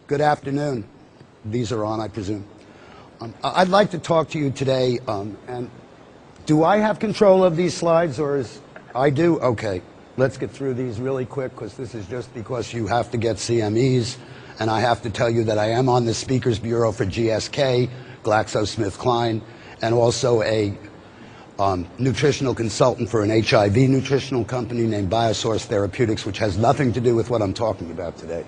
Good afternoon. These are on, I presume. I'd like to talk to you today, and do I have control of these slides, or is I do? Okay. Let's get through these really quick, because this is just because you have to get CMEs, and I have to tell you that I am on the Speakers Bureau for GSK, GlaxoSmithKline, and also a nutritional consultant for an HIV nutritional company named Biosource Therapeutics, which has nothing to do with what I'm talking about today.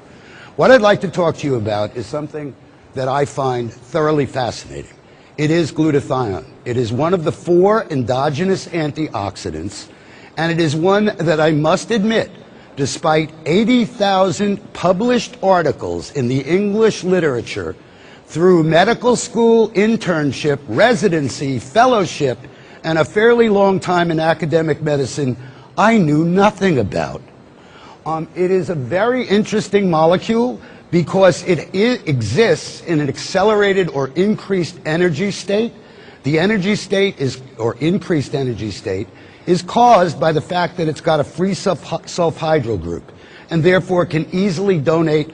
What I'd like to talk to you about is something that I find thoroughly fascinating. It is glutathione. It is one of the 4 endogenous antioxidants, and it is one that I must admit, despite 80,000 published articles in the English literature, through medical school, internship, residency, fellowship, and a fairly long time in academic medicine, I knew nothing about. It is a very interesting molecule because it exists in an accelerated or increased energy state. The energy state is, or increased energy state, is caused by the fact that it's got a free sulfhydryl group, and therefore can easily donate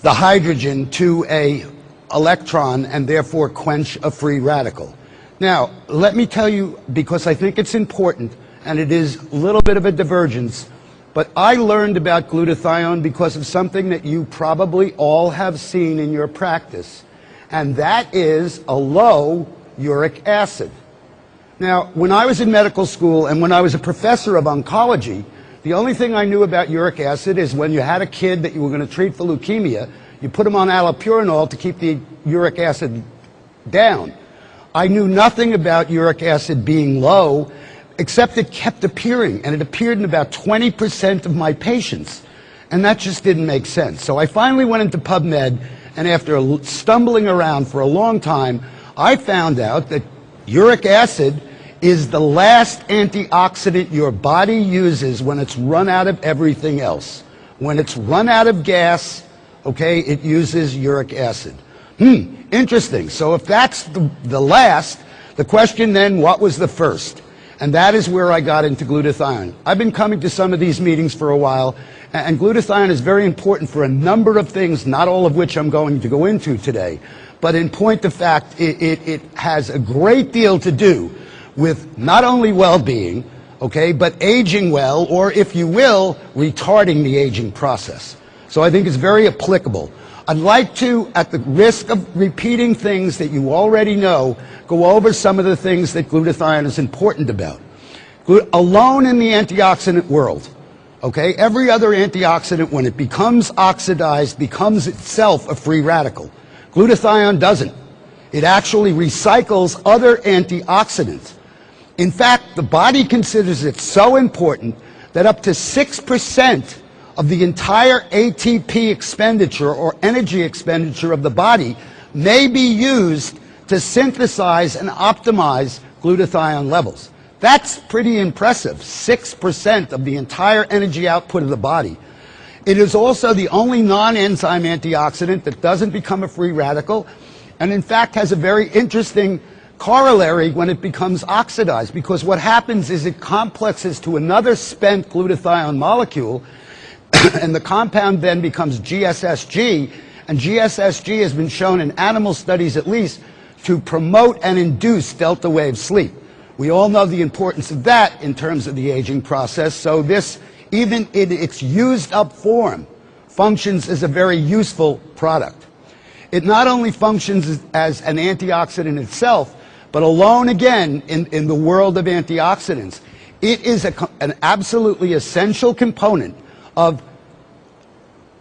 the hydrogen to a electron and therefore quench a free radical. Now, let me tell you, because I think it's important, and it is a little bit of a divergence, but I learned about glutathione because of something that you probably all have seen in your practice, and that is a low uric acid. Now, when I was in medical school and when I was a professor of oncology, the only thing I knew about uric acid is when you had a kid that you were going to treat for leukemia, you put him on allopurinol to keep the uric acid down. I knew nothing about uric acid being low, except it kept appearing, and it appeared in about 20% of my patients, and that just didn't make sense. So I finally went into PubMed, and after stumbling around for a long time, I found out that uric acid is the last antioxidant your body uses when it's run out of everything else. When it's run out of gas, okay, it uses uric acid. Interesting. So if that's the last, the question then, what was the first? And that is where I got into glutathione. I've been coming to some of these meetings for a while, and glutathione is very important for a number of things, not all of which I'm going to go into today. But in point of fact, it has a great deal to do with not only well-being, okay, but aging well, or if you will, retarding the aging process. So I think it's very applicable. I'd like to, at the risk of repeating things that you already know, go over some of the things that glutathione is important about. Alone in the antioxidant world, okay, every other antioxidant, when it becomes oxidized, becomes itself a free radical. Glutathione doesn't. It actually recycles other antioxidants. In fact, the body considers it so important that up to 6% of the entire ATP expenditure or energy expenditure of the body may be used to synthesize and optimize glutathione levels. That's pretty impressive, 6% of the entire energy output of the body. It is also the only non-enzyme antioxidant that doesn't become a free radical, and in fact has a very interesting corollary when it becomes oxidized, because what happens is it complexes to another spent glutathione molecule, and the compound then becomes GSSG, and GSSG has been shown in animal studies at least to promote and induce delta wave sleep. We all know the importance of that in terms of the aging process, so this, even in its used up form, functions as a very useful product. It not only functions as an antioxidant itself, but alone again in the world of antioxidants, it is an absolutely essential component of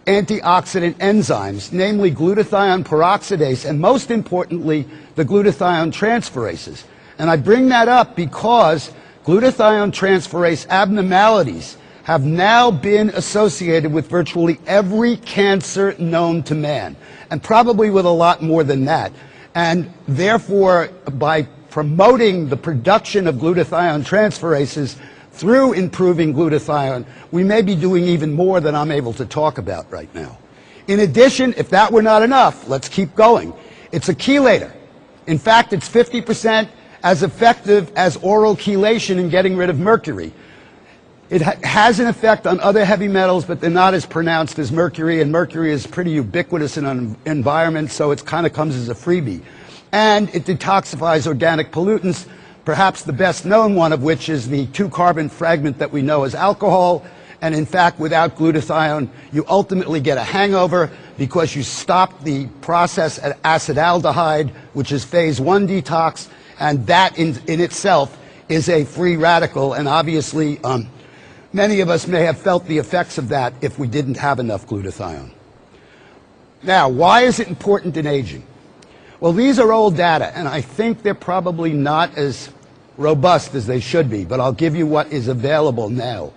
antioxidant enzymes, namely glutathione peroxidase, and most importantly, the glutathione transferases. And I bring that up because glutathione transferase abnormalities have now been associated with virtually every cancer known to man, and probably with a lot more than that. And therefore, by promoting the production of glutathione transferases through improving glutathione, we may be doing even more than I'm able to talk about right now. In addition, if that were not enough, let's keep going. It's a chelator. In fact, it's 50% as effective as oral chelation in getting rid of mercury. It has an effect on other heavy metals, but they're not as pronounced as mercury, and mercury is pretty ubiquitous in an environment, so it kind of comes as a freebie. And it detoxifies organic pollutants, perhaps the best known one of which is the 2-carbon fragment that we know as alcohol. And in fact, without glutathione, you ultimately get a hangover because you stop the process at acetaldehyde, which is phase 1 detox, and that in itself is a free radical, and obviously many of us may have felt the effects of that if we didn't have enough glutathione. Now, why is it important in aging? Well, these are old data, and I think they're probably not as robust as they should be, but I'll give you what is available now.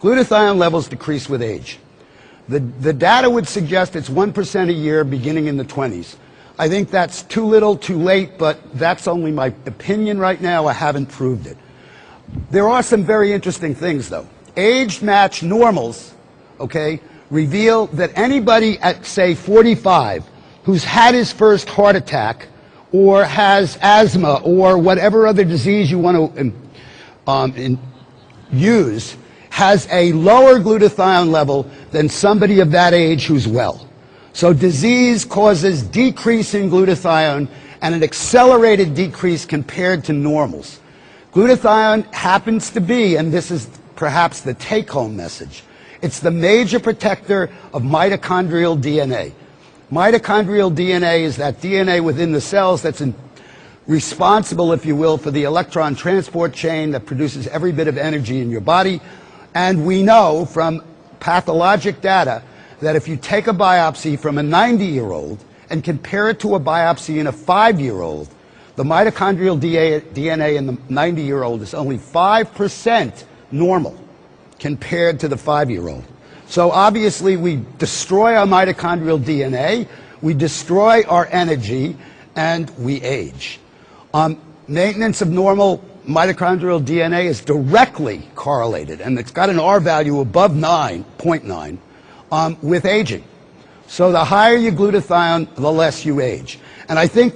Glutathione levels decrease with age. The data would suggest it's 1% a year beginning in the 20s. I think that's too little, too late, but that's only my opinion right now. I haven't proved it. There are some very interesting things, though. Age-matched normals, okay, reveal that anybody at, say, 45 who's had his first heart attack or has asthma or whatever other disease you want to use has a lower glutathione level than somebody of that age who's well. So disease causes decrease in glutathione and an accelerated decrease compared to normals. Glutathione happens to be, and this is perhaps the take-home message, it's the major protector of mitochondrial DNA. Mitochondrial DNA is that DNA within the cells that's responsible, if you will, for the electron transport chain that produces every bit of energy in your body. And we know from pathologic data that if you take a biopsy from a 90-year-old and compare it to a biopsy in a 5-year-old, the mitochondrial DNA in the 90-year-old is only 5% normal compared to the 5-year-old. So obviously we destroy our mitochondrial DNA, we destroy our energy, and we age. Maintenance of normal mitochondrial DNA is directly correlated, and it's got an R value above 0.9 with aging. So the higher your glutathione, the less you age. And I think